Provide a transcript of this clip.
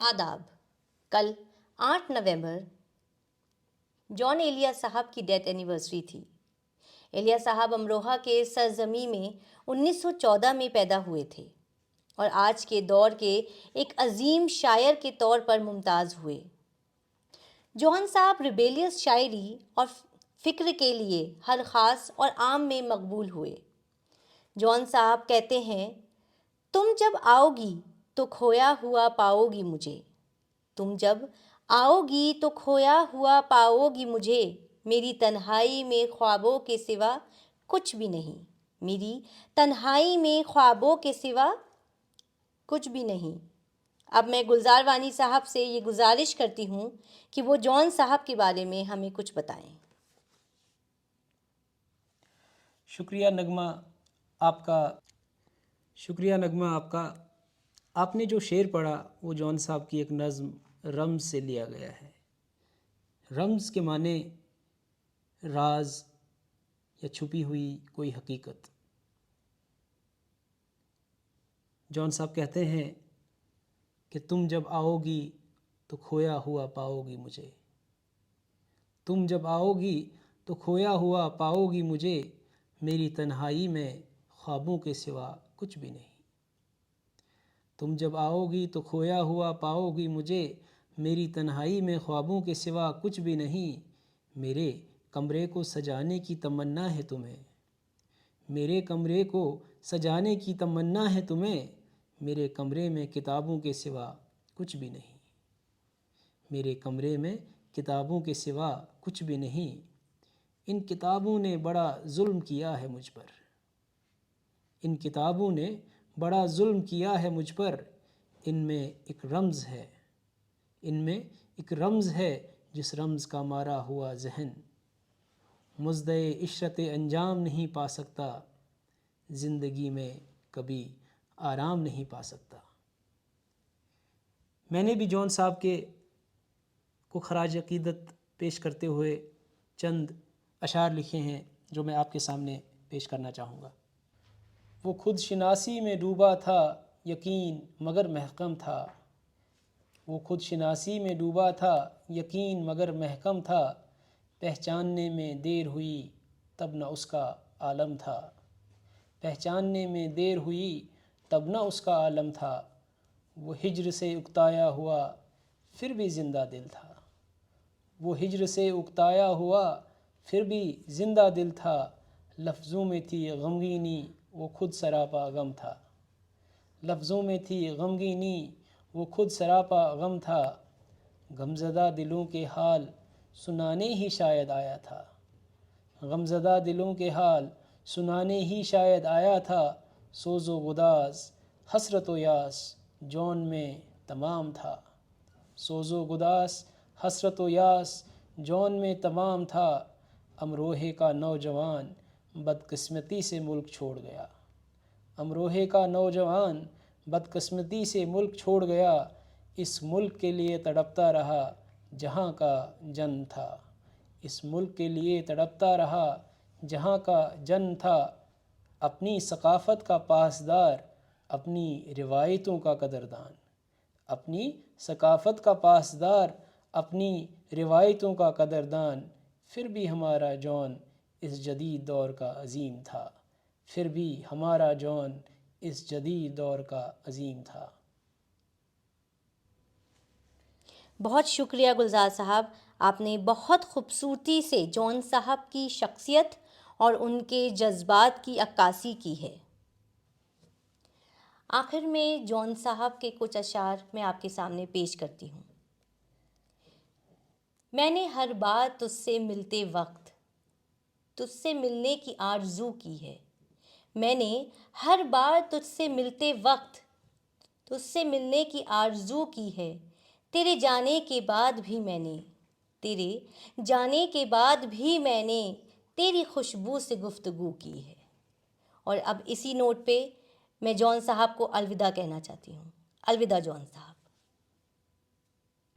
آداب. کل 8 نومبر جان ایلیا صاحب کی ڈیتھ اینیورسری تھی. ایلیا صاحب امروہہ کے سرزمین میں 1914 میں پیدا ہوئے تھے اور آج کے دور کے ایک عظیم شاعر کے طور پر ممتاز ہوئے. جان صاحب ریبیلیس شاعری اور فکر کے لیے ہر خاص اور عام میں مقبول ہوئے. جان صاحب کہتے ہیں، تم جب آؤ گی تو کھویا ہوا پاؤ گی مجھے، تم جب آؤ گی تو کھویا ہوا پاؤ گی مجھے، میری تنہائی میں خوابوں کے سوا کچھ بھی نہیں، میری تنہائی میں خوابوں کے سوا کچھ بھی نہیں. اب میں گلزار وانی صاحب سے یہ گزارش کرتی ہوں کہ وہ جان صاحب کے بارے میں ہمیں کچھ بتائیں. شکریہ نغمہ آپ کا. آپ نے جو شعر پڑھا وہ جان صاحب کی ایک نظم رمز سے لیا گیا ہے. رمز کے معنی راز یا چھپی ہوئی کوئی حقیقت. جان صاحب کہتے ہیں کہ تم جب آؤ گی تو کھویا ہوا پاؤ گی مجھے، تم جب آؤ گی تو کھویا ہوا پاؤ گی مجھے، میری تنہائی میں خوابوں کے سوا کچھ بھی نہیں. تم جب آؤ گی تو کھویا ہوا پاؤ گی مجھے، میری تنہائی میں خوابوں کے سوا کچھ بھی نہیں. میرے کمرے کو سجانے کی تمنا ہے تمہیں، میرے کمرے کو سجانے کی تمنا ہے تمہیں، میرے کمرے میں کتابوں کے سوا کچھ بھی نہیں، میرے کمرے میں کتابوں کے سوا کچھ بھی نہیں. ان کتابوں نے بڑا ظلم کیا ہے مجھ پر، ان کتابوں نے بڑا ظلم کیا ہے مجھ پر. ان میں ایک رمز ہے، ان میں ایک رمز ہے، جس رمز کا مارا ہوا ذہن مژدہ عشرت انجام نہیں پا سکتا، زندگی میں کبھی آرام نہیں پا سکتا. میں نے بھی جان صاحب کو خراج عقیدت پیش کرتے ہوئے چند اشعار لکھے ہیں جو میں آپ کے سامنے پیش کرنا چاہوں گا. وہ خود شناسی میں ڈوبا تھا یقین مگر محکم تھا، وہ خود شناسی میں ڈوبا تھا یقین مگر محکم تھا، پہچاننے میں دیر ہوئی تب نہ اس کا عالم تھا، پہچاننے میں دیر ہوئی تب نہ اس کا عالم تھا. وہ ہجر سے اکتایا ہوا پھر بھی زندہ دل تھا، وہ ہجر سے اکتایا ہوا پھر بھی زندہ دل تھا. لفظوں میں تھی غمگینی وہ خود سراپا غم تھا، لفظوں میں تھی غمگینی وہ خود سراپا غم تھا. غمزدہ دلوں کے حال سنانے ہی شاید آیا تھا، غمزدہ دلوں کے حال سنانے ہی شاید آیا تھا. سوز و گداز حسرت و یاس جان میں تمام تھا، سوز و گداز حسرت و یاس جان میں تمام تھا. امروہے کا نوجوان بدقسمتی سے ملک چھوڑ گیا، امروہے کا نوجوان بدقسمتی سے ملک چھوڑ گیا. اس ملک کے لیے تڑپتا رہا جہاں کا جن تھا، اس ملک کے لیے تڑپتا رہا جہاں کا جن تھا. اپنی ثقافت کا پاسدار اپنی روایتوں کا قدردان، اپنی ثقافت کا پاسدار اپنی روایتوں کا قدردان. پھر بھی ہمارا جان اس جدید دور کا عظیم تھا، پھر بھی ہمارا جان اس جدید دور کا عظیم تھا. بہت شکریہ گلزار صاحب، آپ نے بہت خوبصورتی سے جان صاحب کی شخصیت اور ان کے جذبات کی عکاسی کی ہے. آخر میں جان صاحب کے کچھ اشعار میں آپ کے سامنے پیش کرتی ہوں. میں نے ہر بار تجھ سے ملتے وقت تجھ سے ملنے کی آرزو کی ہے، میں نے ہر بار تجھ سے ملتے وقت تجھ سے ملنے کی آرزو کی ہے. تیرے جانے کے بعد بھی میں نے تیرے جانے کے بعد بھی میں نے تیری خوشبو سے گفتگو کی ہے. اور اب اسی نوٹ پہ میں جان صاحب کو الوداع کہنا چاہتی ہوں. الوداع جان صاحب.